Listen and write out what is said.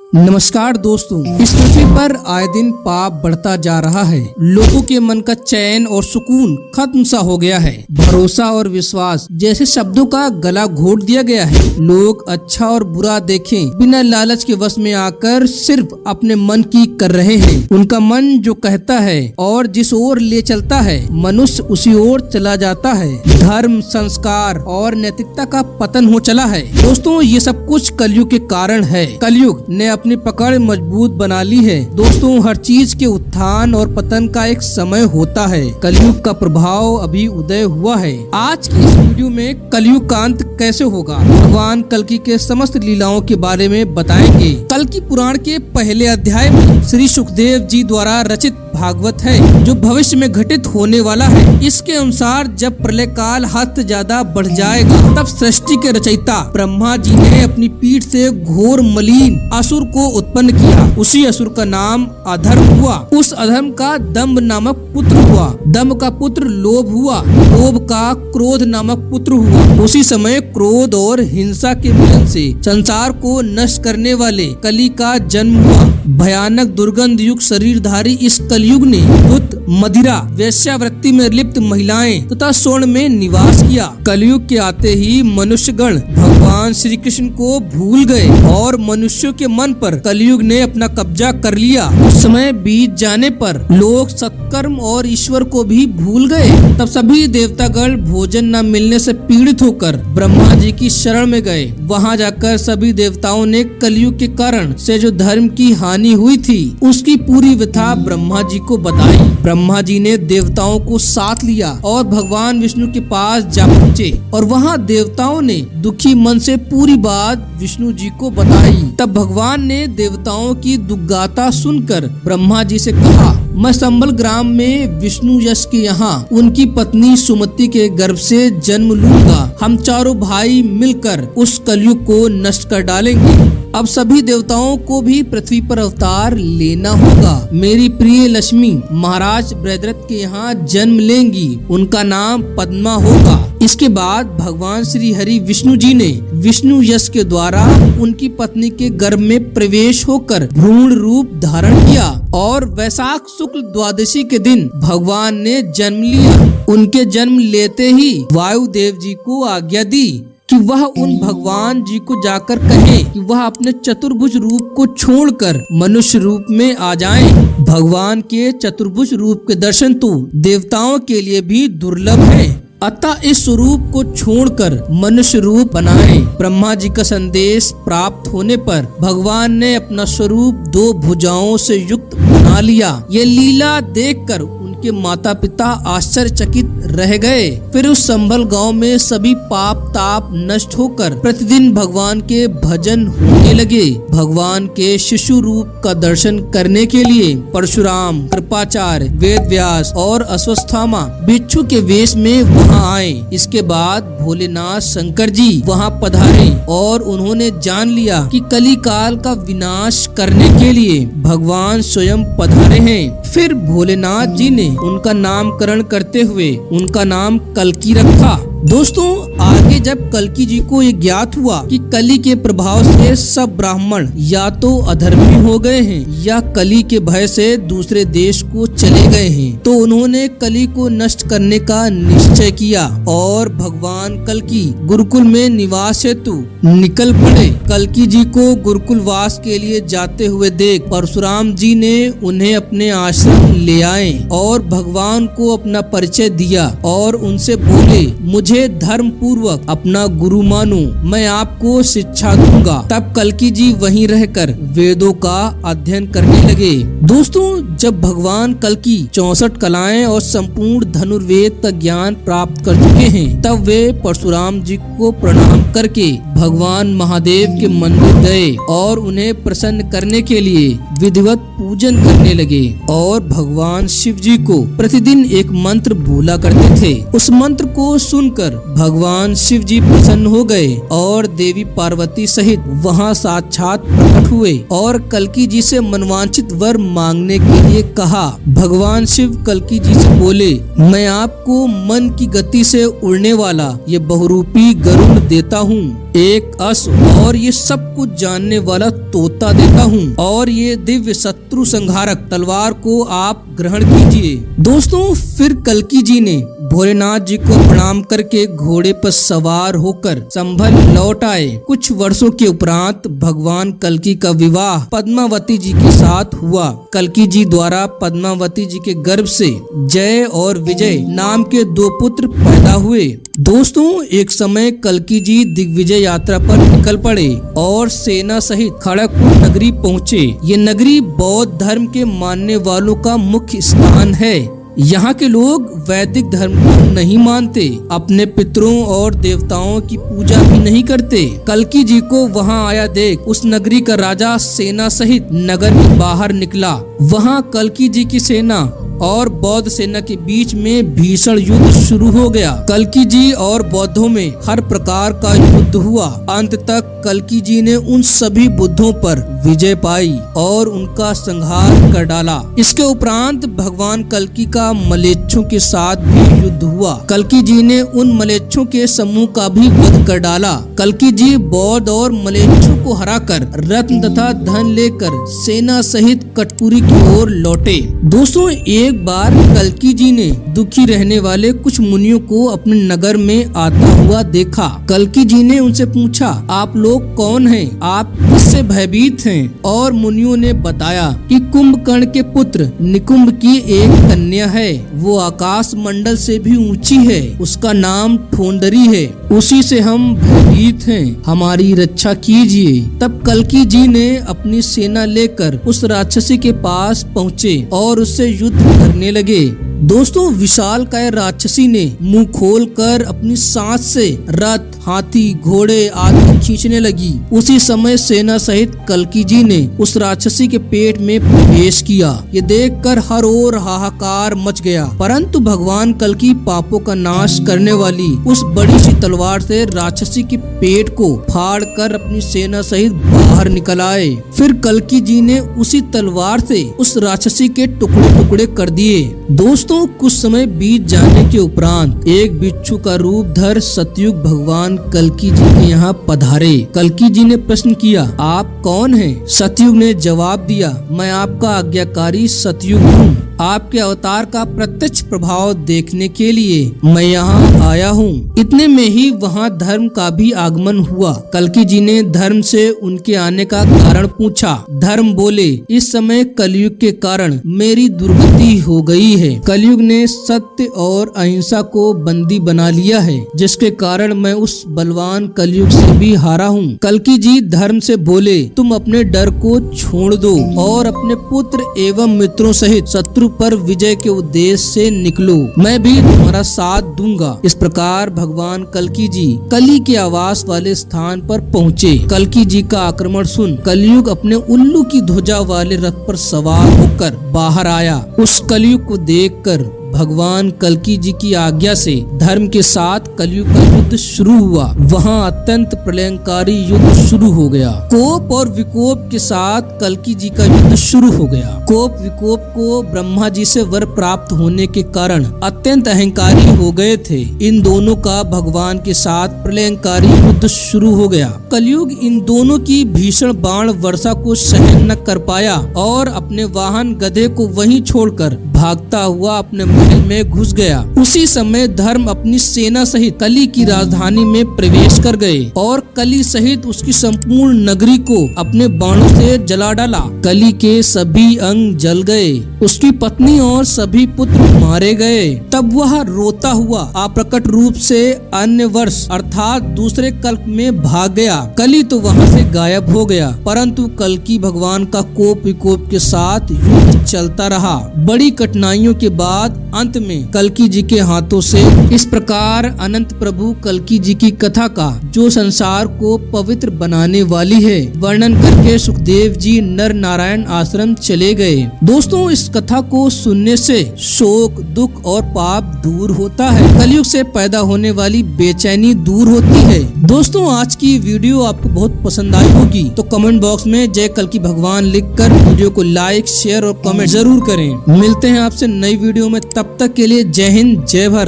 नमस्कार दोस्तों, इस पृथ्वी पर आए दिन पाप बढ़ता जा रहा है। लोगों के मन का चैन और सुकून खत्म सा हो गया है। भरोसा और विश्वास जैसे शब्दों का गला घोट दिया गया है। लोग अच्छा और बुरा देखें बिना लालच के वश में आकर सिर्फ अपने मन की कर रहे हैं। उनका मन जो कहता है और जिस ओर ले चलता है, मनुष्य उसी ओर चला जाता है। धर्म, संस्कार और नैतिकता का पतन हो चला है। दोस्तों, ये सब कुछ कलयुग के कारण है। कलयुग ने अपनी पकड़ मजबूत बना ली है। दोस्तों, हर चीज के उत्थान और पतन का एक समय होता है। कलयुग का प्रभाव अभी उदय हुआ है। आज की इस वीडियो में कलयुग का अंत कैसे होगा, भगवान कल्कि के समस्त लीलाओं के बारे में बताएंगे। कल्कि पुराण के पहले अध्याय में श्री सुखदेव जी द्वारा रचित भागवत है, जो भविष्य में घटित होने वाला है। इसके अनुसार जब प्रलय काल हद ज्यादा बढ़ जाएगा, तब सृष्टि के रचयिता ब्रह्मा जी ने अपनी पीठ से घोर मलिन असुर को उत्पन्न किया। उसी असुर का नाम अधर्म हुआ। उस अधर्म का दंभ नामक पुत्र हुआ। दंभ का पुत्र लोभ हुआ। लोभ का क्रोध नामक पुत्र हुआ। उसी समय क्रोध और हिंसा के मिलन से संसार को नष्ट करने वाले कली का जन्म हुआ। भयानक दुर्गंध युक्त शरीरधारी इस कलयुग ने दूत, मदिरा, वेश्यावृत्ति में लिप्त महिलाएं तथा स्वर्ण में निवास किया। कलयुग के आते ही मनुष्यगण भगवान श्री कृष्ण को भूल गए और मनुष्यों के मन पर कलयुग ने अपना कब्जा कर लिया। उस समय बीत जाने पर लोग सत्कर्म और ईश्वर को भी भूल गए। तब सभी देवतागण भोजन न मिलने से पीड़ित होकर ब्रह्मा जी की शरण में गए। वहां जाकर सभी देवताओं ने कलयुग के कारण से जो धर्म की हानि हुई थी, उसकी पूरी व्यथा ब्रह्मा जी को बताई। ब्रह्मा जी ने देवताओं को साथ लिया और भगवान विष्णु के पास जा पहुँचे और वहाँ देवताओं ने दुखी मन से पूरी बात विष्णु जी को बताई। तब भगवान ने देवताओं की दुर्गाथा सुनकर ब्रह्मा जी से कहा, मैं संबल ग्राम में विष्णु यश के यहाँ उनकी पत्नी सुमति के गर्भ से जन्म लूंगा। हम चारों भाई मिलकर उस कलयुग को नष्ट कर डालेंगे। अब सभी देवताओं को भी पृथ्वी पर अवतार लेना होगा। मेरी प्रिय लक्ष्मी महाराज बृहद्रथ के यहाँ जन्म लेंगी। उनका नाम पद्मा होगा। इसके बाद भगवान श्री हरि विष्णु जी ने विष्णु यश के द्वारा उनकी पत्नी के गर्भ में प्रवेश होकर भ्रूण रूप धारण किया और वैशाख शुक्ल द्वादशी के दिन भगवान ने जन्म लिया। उनके जन्म लेते ही वायुदेव जी को आज्ञा दी कि वह उन भगवान जी को जाकर कहे कि वह अपने चतुर्भुज रूप को छोड़कर मनुष्य रूप में आ जाएं। भगवान के चतुर्भुज रूप के दर्शन तो देवताओं के लिए भी दुर्लभ है, अतः इस स्वरूप को छोड़कर मनुष्य रूप बनाए। ब्रह्मा जी का संदेश प्राप्त होने पर भगवान ने अपना स्वरूप दो भुजाओं से युक्त बना लिया। ये लीला देखकर उनके माता पिता आश्चर्यचकित रह गए। फिर उस संभल गांव में सभी पाप ताप नष्ट होकर प्रतिदिन भगवान के भजन होने लगे। भगवान के शिशु रूप का दर्शन करने के लिए परशुराम, कृपाचार्य, वेद व्यास और अश्वत्थामा भिक्षु के वेश में वहां आए। इसके बाद भोलेनाथ शंकर जी वहां पधारे और उन्होंने जान लिया कि कली काल का विनाश करने के लिए भगवान स्वयं पधारे हैं। फिर भोलेनाथ जी ने उनका नामकरण करते हुए उनका नाम कल्कि रखा। दोस्तों, आगे जब कल्कि जी को ये ज्ञात हुआ कि कली के प्रभाव से सब ब्राह्मण या तो अधर्मी हो गए हैं या कली के भय से दूसरे देश को चले गए हैं, तो उन्होंने कली को नष्ट करने का निश्चय किया और भगवान कल्कि गुरुकुल में निवास हेतु निकल पड़े। कल्कि जी को गुरुकुल वास के लिए जाते हुए देख परशुराम जी ने उन्हें अपने आश्रम ले आए और भगवान को अपना परिचय दिया और उनसे बोले, मुझे धर्म पूर्वक अपना गुरु मानो, मैं आपको शिक्षा दूंगा। तब कल्कि जी वहीं रहकर वेदों का अध्ययन करने लगे। दोस्तों, जब भगवान कल्कि 64 कलाएं और संपूर्ण धनुर्वेद का ज्ञान प्राप्त कर चुके हैं, तब वे परशुराम जी को प्रणाम करके भगवान महादेव के मंदिर गए और उन्हें प्रसन्न करने के लिए विधिवत पूजन करने लगे और भगवान शिव जी को प्रतिदिन एक मंत्र बोला करते थे। उस मंत्र को सुनकर भगवान शिव जी प्रसन्न हो गए और देवी पार्वती सहित वहां साक्षात प्रकट हुए और कल्कि जी से मनवांछित वर मांगने के लिए कहा। भगवान शिव कल्कि जी से बोले, मैं आपको मन की गति से उड़ने वाला ये बहुरूपी गरुड़ देता हूँ। एक अश्व और ये सब कुछ जानने वाला तोता देता हूँ, और ये दिव्य शत्रु संहारक तलवार को आप ग्रहण कीजिए। दोस्तों, फिर कल्की जी ने भोलेनाथ जी को प्रणाम करके घोड़े पर सवार होकर संभल लौट आए। कुछ वर्षों के उपरांत भगवान कल्की का विवाह पद्मावती जी के साथ हुआ। कल्की जी द्वारा पद्मावती जी के गर्भ से जय और विजय नाम के 2 पुत्र पैदा हुए। दोस्तों, एक समय कल्की जी दिग्विजय यात्रा पर निकल पड़े और सेना सहित खड़गपुर नगरी पहुँचे। ये नगरी बौद्ध धर्म के मानने वालों का मुख्य स्थान है। यहाँ के लोग वैदिक धर्म को नहीं मानते, अपने पितरों और देवताओं की पूजा भी नहीं करते। कल्की जी को वहाँ आया देख उस नगरी का राजा सेना सहित नगर के बाहर निकला। वहाँ कल्की जी की सेना और बौद्ध सेना के बीच में भीषण युद्ध शुरू हो गया। कल्की जी और बौद्धों में हर प्रकार का युद्ध हुआ। अंत तक कल्की जी ने उन सभी बुद्धों पर विजय पाई और उनका संहार कर डाला। इसके उपरांत भगवान कल्की का मलेच्छों के साथ भी युद्ध हुआ। कल्की जी ने उन मलेच्छों के समूह का भी वध कर डाला। कल्की जी बौद्ध और मलेच्छों को हराकर रत्न तथा धन लेकर सेना सहित कटपुरी की ओर लौटे। दोस्तों, एक बार कल्की जी ने दुखी रहने वाले कुछ मुनियों को अपने नगर में आता हुआ देखा। कल्की जी ने उनसे पूछा, आप लोग कौन हैं? आप किससे भयभीत हैं? और मुनियों ने बताया कि कुंभकर्ण के पुत्र निकुंभ की एक कन्या है। वो आकाश मंडल से भी ऊंची है। उसका नाम ठोंडरी है। उसी से हम भयभीत हैं। हमारी रक्षा कीजिए। तब कल्की जी ने अपनी सेना लेकर उस राक्षसी के पास पहुँचे और उससे युद्ध करने लगे। दोस्तों, विशालकाय राक्षसी ने मुंह खोलकर अपनी सांस से रथ, हाथी, घोड़े आदि खींचने लगी। उसी समय सेना सहित कल्की जी ने उस राक्षसी के पेट में प्रवेश किया। ये देखकर हर ओर हाहाकार मच गया। परंतु भगवान कल्की पापों का नाश करने वाली उस बड़ी सी तलवार से राक्षसी के पेट को फाड़ कर अपनी सेना सहित बाहर निकल आए। फिर कल्की जी ने उसी तलवार से उस राक्षसी के टुकड़े टुकड़े कर दिए। दोस्तों, कुछ समय बीत जाने के उपरांत एक बिच्छू का रूप धर सतयुग भगवान कल्की जी के यहाँ पधारे। कल्की जी ने प्रश्न किया, आप कौन हैं? सतयुग ने जवाब दिया, मैं आपका आज्ञाकारी सतयुग हूँ। आपके अवतार का प्रत्यक्ष प्रभाव देखने के लिए मैं यहाँ आया हूँ। इतने में ही वहाँ धर्म का भी आगमन हुआ। कल्की जी ने धर्म से उनके आने का कारण पूछा। धर्म बोले, इस समय कलयुग के कारण मेरी दुर्गति हो गई है। कलयुग ने सत्य और अहिंसा को बंदी बना लिया है, जिसके कारण मैं उस बलवान कलयुग से भी हारा हूँ। कल्की जी धर्म से बोले, तुम अपने डर को छोड़ दो और अपने पुत्र एवं मित्रों सहित शत्रु पर विजय के उद्देश्य से निकलो। मैं भी तुम्हारा साथ दूंगा। इस प्रकार भगवान कल्की जी कली के आवास वाले स्थान पर पहुँचे। कल्की जी का आक्रमण सुन कलयुग अपने उल्लू की ध्वजा वाले रथ पर सवार होकर बाहर आया। उस कलयुग को देखकर भगवान कल्की जी की आज्ञा से धर्म के साथ कलयुग का युद्ध शुरू हुआ। वहाँ अत्यंत प्रलयंकारी युद्ध शुरू हो गया। कोप और विकोप के साथ कल्की जी का युद्ध शुरू हो गया। कोप विकोप को ब्रह्मा जी से वर प्राप्त होने के कारण अत्यंत अहंकारी हो गए थे। इन दोनों का भगवान के साथ प्रलयंकारी युद्ध शुरू हो गया। कलयुग इन दोनों की भीषण बाण वर्षा को सहन न कर पाया और अपने वाहन गधे को वहीं छोड़कर भागता हुआ अपने महल में घुस गया। उसी समय धर्म अपनी सेना सहित कली की राजधानी में प्रवेश कर गए और कली सहित उसकी संपूर्ण नगरी को अपने बाणों से जला डाला। कली के सभी अंग जल गए। उसकी पत्नी और सभी पुत्र मारे गए। तब वह रोता हुआ अप्रकट रूप से अन्य वर्ष अर्थात दूसरे कल्प में भाग गया। कली तो वहाँ से गायब हो गया, परंतु कल्की भगवान का कोप विकोप के साथ युद्ध चलता रहा। बड़ी कठिनाइयों के बाद अंत में कल्की जी के हाथों से इस प्रकार अनंत प्रभु कल्की जी की कथा का जो संसार को पवित्र बनाने वाली है वर्णन करके सुखदेव जी नर नारायण आश्रम चले गए। दोस्तों, इस कथा को सुनने से शोक, दुख और पाप दूर होता है। कलयुग से पैदा होने वाली बेचैनी दूर होती है। दोस्तों, आज की वीडियो आपको बहुत पसंद आई होगी, तो कमेंट बॉक्स में जय कल्की भगवान लिखकर वीडियो को लाइक, शेयर और कमेंट जरूर करें। मिलते हैं आपसे नई वीडियो में, तब तक के लिए जय हिंद, जय भारत।